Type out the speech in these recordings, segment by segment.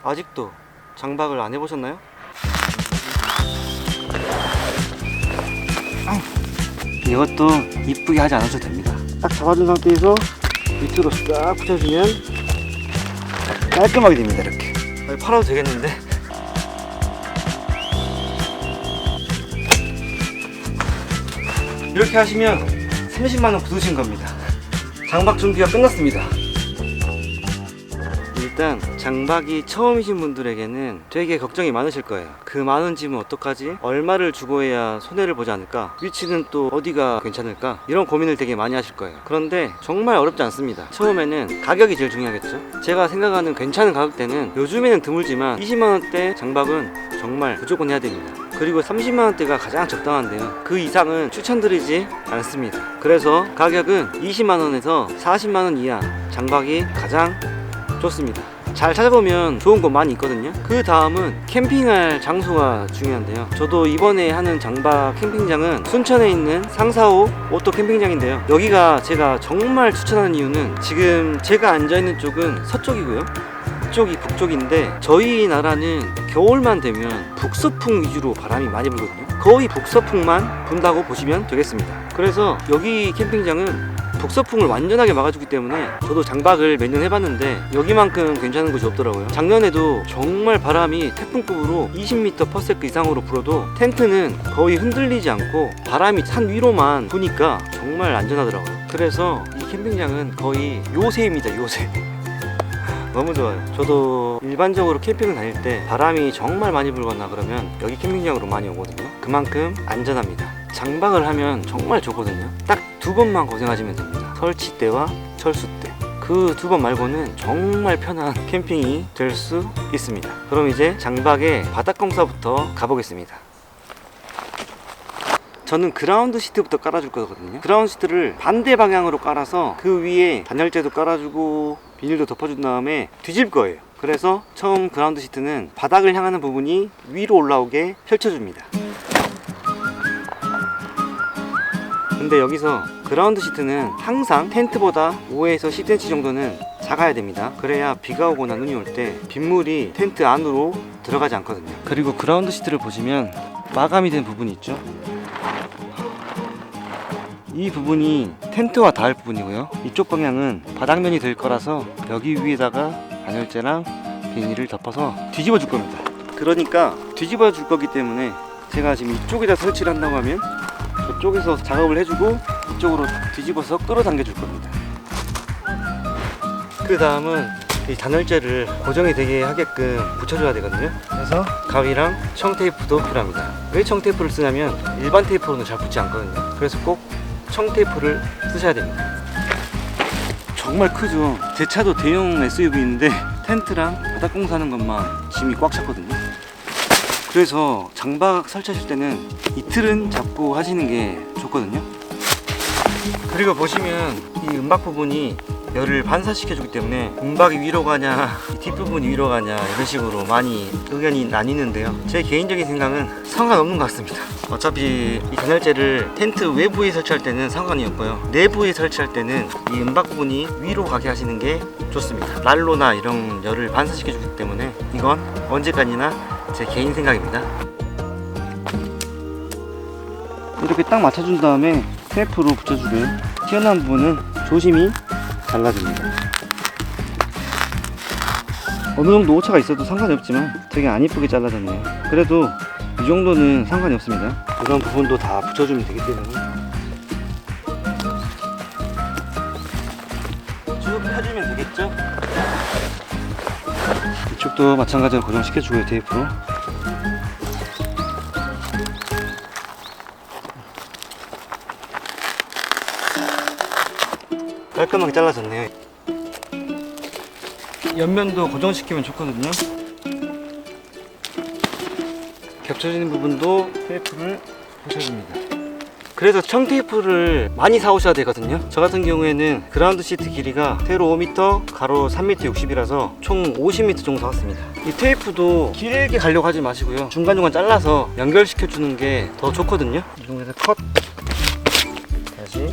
아직도 장박을 안 해보셨나요? 이것도 이쁘게 하지 않아도 됩니다. 딱 잡아준 상태에서 밑으로 싹 붙여주면 깔끔하게 됩니다. 이렇게 팔아도 되겠는데. 이렇게 하시면 30만원 굳으신 겁니다. 장박 준비가 끝났습니다. 일단 장박이 처음이신 분들에게는 되게 걱정이 많으실 거예요. 그 많은 짐은 어떡하지? 얼마를 주고 해야 손해를 보지 않을까? 위치는 또 어디가 괜찮을까? 이런 고민을 되게 많이 하실 거예요. 그런데 정말 어렵지 않습니다. 처음에는 가격이 제일 중요하겠죠? 제가 생각하는 괜찮은 가격대는 요즘에는 드물지만 20만원대 장박은 정말 무조건 해야 됩니다. 그리고 30만원대가 가장 적당한데요. 그 이상은 추천드리지 않습니다. 그래서 가격은 20만원에서 40만원 이하 장박이 가장 좋습니다. 잘 찾아보면 좋은 곳 많이 있거든요. 그 다음은 캠핑할 장소가 중요한데요. 저도 이번에 하는 장박 캠핑장은 순천에 있는 상사호 오토 캠핑장인데요. 여기가 제가 정말 추천하는 이유는 지금 제가 앉아있는 쪽은 서쪽이고요. 이쪽이 북쪽인데 저희 나라는 겨울만 되면 북서풍 위주로 바람이 많이 불거든요. 거의 북서풍만 분다고 보시면 되겠습니다. 그래서 여기 캠핑장은 북서풍을 완전하게 막아주기 때문에 저도 장박을 몇 년 해봤는데 여기만큼 괜찮은 곳이 없더라고요. 작년에도 정말 바람이 태풍급으로 20m/s 이상으로 불어도 텐트는 거의 흔들리지 않고 바람이 산 위로만 부니까 정말 안전하더라고요. 그래서 이 캠핑장은 거의 요새입니다. 요새. 너무 좋아요. 저도 일반적으로 캠핑을 다닐 때 바람이 정말 많이 불거나 그러면 여기 캠핑장으로 많이 오거든요. 그만큼 안전합니다. 장박을 하면 정말 좋거든요. 딱 2번만 고생하시면 됩니다. 설치 때와 철수 때. 그 2번 말고는 정말 편한 캠핑이 될 수 있습니다. 그럼 이제 장박의 바닥공사부터 가보겠습니다. 저는 그라운드 시트부터 깔아줄 거거든요. 그라운드 시트를 반대 방향으로 깔아서 그 위에 단열재도 깔아주고 비닐도 덮어준 다음에 뒤질 거예요. 그래서 처음 그라운드 시트는 바닥을 향하는 부분이 위로 올라오게 펼쳐줍니다. 근데 여기서 그라운드 시트는 항상 텐트보다 5에서 10cm 정도는 작아야 됩니다. 그래야 비가 오거나 눈이 올 때 빗물이 텐트 안으로 들어가지 않거든요. 그리고 그라운드 시트를 보시면 마감이 된 부분이 있죠. 이 부분이 텐트와 닿을 부분이고요. 이쪽 방향은 바닥면이 될 거라서 여기 위에다가 단열재랑 비닐을 덮어서 뒤집어 줄 겁니다. 그러니까 뒤집어 줄 거기 때문에 제가 지금 이쪽에다 설치를 한다고 하면 저쪽에서 작업을 해주고 이쪽으로 뒤집어서 끌어당겨 줄 겁니다. 그 다음은 이 단열재를 고정이 되게 하게끔 붙여줘야 되거든요. 그래서 가위랑 청테이프도 필요합니다. 왜 청테이프를 쓰냐면 일반 테이프로는 잘 붙지 않거든요. 그래서 꼭 청테이프를 쓰셔야 됩니다. 정말 크죠. 제 차도 대형 SUV인데 텐트랑 바닥 공사하는 것만 짐이 꽉 찼거든요. 그래서 장박 설치하실 때는 이틀은 잡고 하시는 게 좋거든요. 그리고 보시면 이 은박 부분이 열을 반사시켜주기 때문에 은박이 위로 가냐 뒷부분이 위로 가냐 이런 식으로 많이 의견이 나뉘는데요. 제 개인적인 생각은 상관없는 것 같습니다. 어차피 이 단열재를 텐트 외부에 설치할 때는 상관이 없고요. 내부에 설치할 때는 이 은박 부분이 위로 가게 하시는 게 좋습니다. 난로나 이런 열을 반사시켜주기 때문에 이건 언제까지나 제 개인 생각입니다. 이렇게 딱 맞춰준 다음에 테이프로 붙여주고요. 튀어나온 부분은 조심히 잘라줍니다. 어느 정도 오차가 있어도 상관이 없지만 되게 안 이쁘게 잘라졌네요. 그래도 이 정도는 상관이 없습니다. 이런 부분도 다 붙여주면 되기 때문에 쭉 펴주면 되겠죠? 이쪽도 마찬가지로 고정시켜주고요. 테이프로. 깔끔하게 잘라졌네요. 옆면도 고정시키면 좋거든요. 겹쳐지는 부분도 테이프를 붙여줍니다. 그래서 청테이프를 많이 사오셔야 되거든요. 저 같은 경우에는 그라운드 시트 길이가 세로 5m, 가로 3m 60이라서 총 50m 정도 사왔습니다. 이 테이프도 길게 가려고 하지 마시고요. 중간중간 잘라서 연결시켜 주는 게 더 좋거든요. 이 정도에서 컷. 다시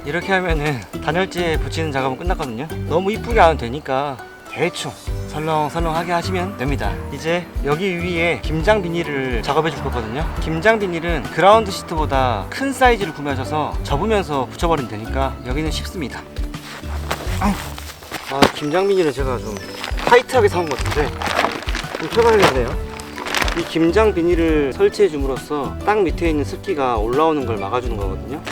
이렇게 하면은 단열재 붙이는 작업은 끝났거든요. 너무 이쁘게 안 해도 되니까 대충 설렁설렁하게 하시면 됩니다. 이제 여기 위에 김장 비닐을 작업해 줄 거거든요. 김장 비닐은 그라운드 시트보다 큰 사이즈를 구매하셔서 접으면서 붙여버리면 되니까 여기는 쉽습니다. 김장 비닐은 제가 좀 타이트하게 사온 것 같은데 좀 펴봐야겠네요. 이 김장 비닐을 설치해 줌으로써 땅 밑에 있는 습기가 올라오는 걸 막아주는 거거든요.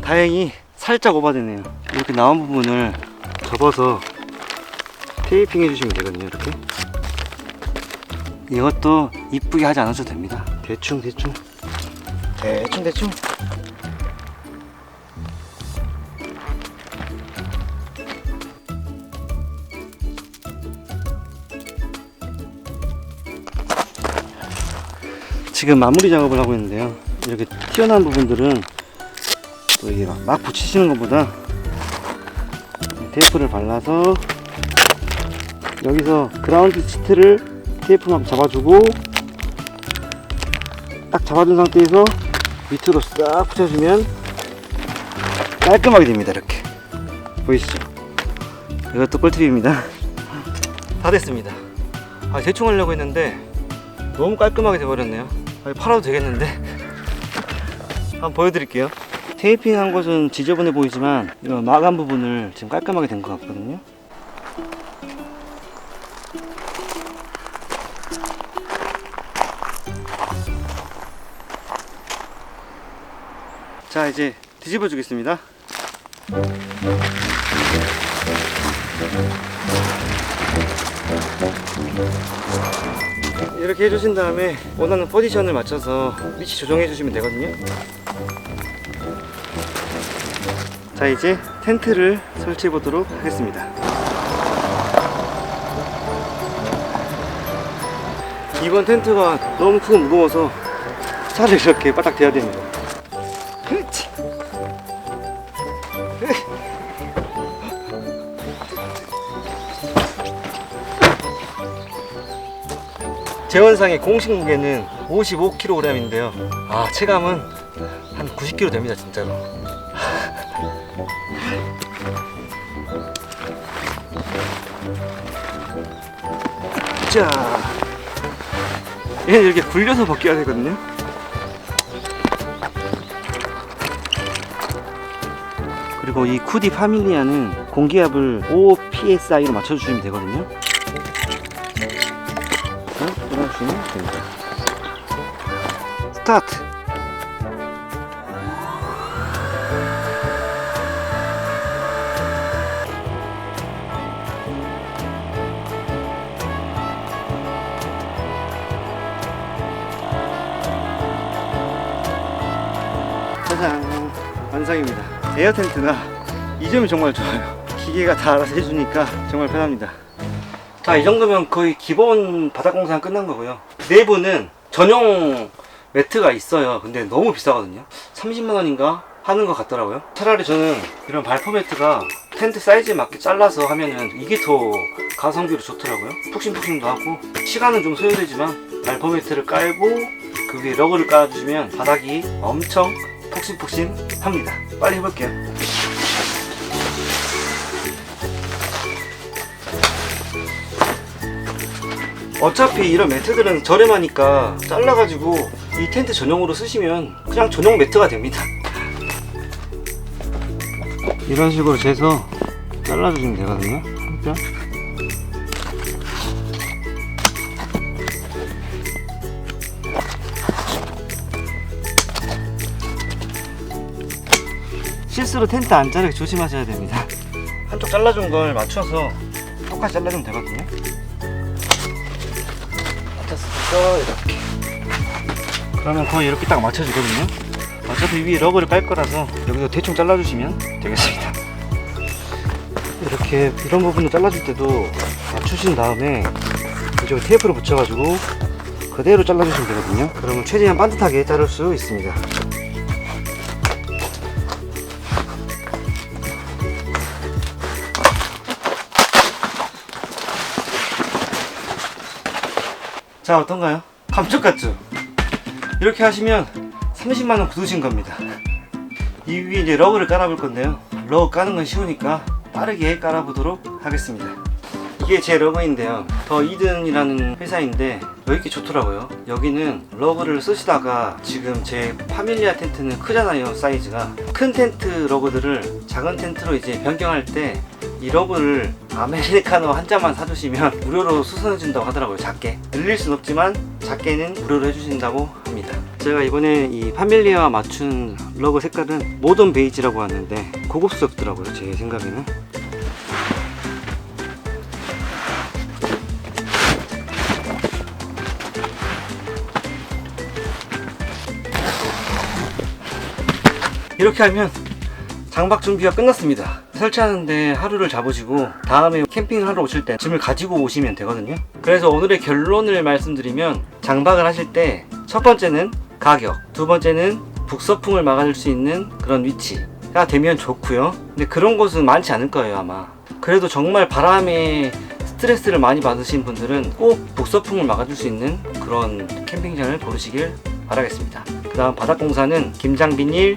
다행히 살짝 오버되네요. 이렇게 나온 부분을 접어서 테이핑 해주시면 되거든요. 이렇게 이것도 이쁘게 하지 않으셔도 됩니다. 대충 지금 마무리 작업을 하고 있는데요. 이렇게 튀어나온 부분들은 또 이게 막 붙이시는 것보다 테이프를 발라서 여기서 그라운드 시트를 테이프만 잡아주고 딱 잡아준 상태에서 밑으로 싹 붙여주면 깔끔하게 됩니다. 이렇게 보이시죠? 이것도 꿀팁입니다. 다 됐습니다. 대충 하려고 했는데 너무 깔끔하게 돼버렸네요. 팔아도 되겠는데. 한번 보여드릴게요. 테이핑한 것은 지저분해 보이지만 이런 마감 부분을 지금 깔끔하게 된 것 같거든요. 자, 이제 뒤집어 주겠습니다. 이렇게 해주신 다음에 원하는 포지션을 맞춰서 위치 조정해 주시면 되거든요. 자, 이제 텐트를 설치해 보도록 하겠습니다. 이번 텐트가 너무 크고 무거워서 차를 이렇게 바닥 대야 됩니다. 재원상의 공식 무게는 55kg인데요. 체감은 한 90kg 됩니다, 진짜로. 자, 얘는 이렇게 굴려서 벗겨야 되거든요. 그리고 이 쿠디 파밀리아는 공기압을 5psi로 맞춰주시면 되거든요. 돌아주시면 됩니다. 스타트! 짜잔! 완성입니다. 에어 텐트가 이 점이 정말 좋아요. 기계가 다 알아서 해주니까 정말 편합니다. 자, 이 정도면 거의 기본 바닥 공사는 끝난 거고요. 내부는 전용 매트가 있어요. 근데 너무 비싸거든요. 30만원인가 하는 것 같더라고요. 차라리 저는 이런 발포 매트가 텐트 사이즈에 맞게 잘라서 하면은 이게 더 가성비로 좋더라고요. 푹신푹신도 하고 시간은 좀 소요되지만 발포 매트를 깔고 그 위에 러그를 깔아주시면 바닥이 엄청 푹신푹신합니다. 빨리 해볼게요. 어차피 이런 매트들은 저렴하니까 잘라가지고 이 텐트 전용으로 쓰시면 그냥 전용 매트가 됩니다. 이런 식으로 재서 잘라주시면 되거든요. 한편. 실수로 텐트 안 자르게 조심하셔야 됩니다. 한쪽 잘라준 걸 맞춰서 똑같이 잘라주면 되거든요. 맞췄으니까 이렇게. 그러면 거의 이렇게 딱 맞춰지거든요. 어차피 위에 러그를 깔 거라서 여기서 대충 잘라주시면 되겠습니다. 이렇게 이런 부분을 잘라줄 때도 맞추신 다음에 이쪽에 테이프를 붙여가지고 그대로 잘라주시면 되거든요. 그러면 최대한 반듯하게 자를 수 있습니다. 자, 어떤가요? 감쪽 같죠? 이렇게 하시면 30만원 굳으신 겁니다. 이 위에 이제 러그를 깔아볼 건데요. 러그 까는 건 쉬우니까 빠르게 깔아보도록 하겠습니다. 이게 제 러그인데요. 더 이든이라는 회사인데 여기 좋더라고요. 여기는 러그를 쓰시다가 지금 제 파밀리아 텐트는 크잖아요. 사이즈가 큰 텐트 러그들을 작은 텐트로 이제 변경할 때 이 러그를 아메리카노 한 잔만 사주시면 무료로 수선해준다고 하더라고요. 작게 늘릴 순 없지만 작게는 무료로 해주신다고 합니다. 제가 이번에 이 파밀리아와 맞춘 러그 색깔은 모던 베이지라고 하는데 고급스럽더라고요. 제 생각에는. 이렇게 하면 장박 준비가 끝났습니다. 설치하는데 하루를 잡으시고 다음에 캠핑을 하러 오실 때 짐을 가지고 오시면 되거든요. 그래서 오늘의 결론을 말씀드리면 장박을 하실 때 첫 번째는 가격, 두 번째는 북서풍을 막아줄 수 있는 그런 위치가 되면 좋고요. 근데 그런 곳은 많지 않을 거예요 아마. 그래도 정말 바람에 스트레스를 많이 받으신 분들은 꼭 북서풍을 막아줄 수 있는 그런 캠핑장을 고르시길 바라겠습니다. 그 다음 바닥공사는 김장 비닐,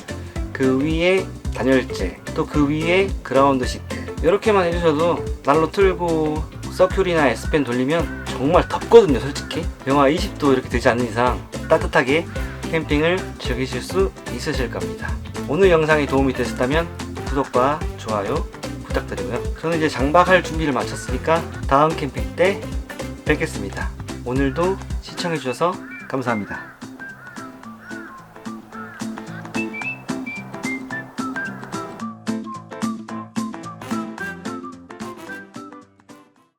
그 위에 단열재, 또 그 위에 그라운드 시트 이렇게만 해주셔도 난로 틀고 서큘이나 S팬 돌리면 정말 덥거든요. 솔직히 영하 20도 이렇게 되지 않는 이상 따뜻하게 캠핑을 즐기실 수 있으실 겁니다. 오늘 영상이 도움이 되셨다면 구독과 좋아요 부탁드리고요. 저는 이제 장박할 준비를 마쳤으니까 다음 캠핑 때 뵙겠습니다. 오늘도 시청해주셔서 감사합니다.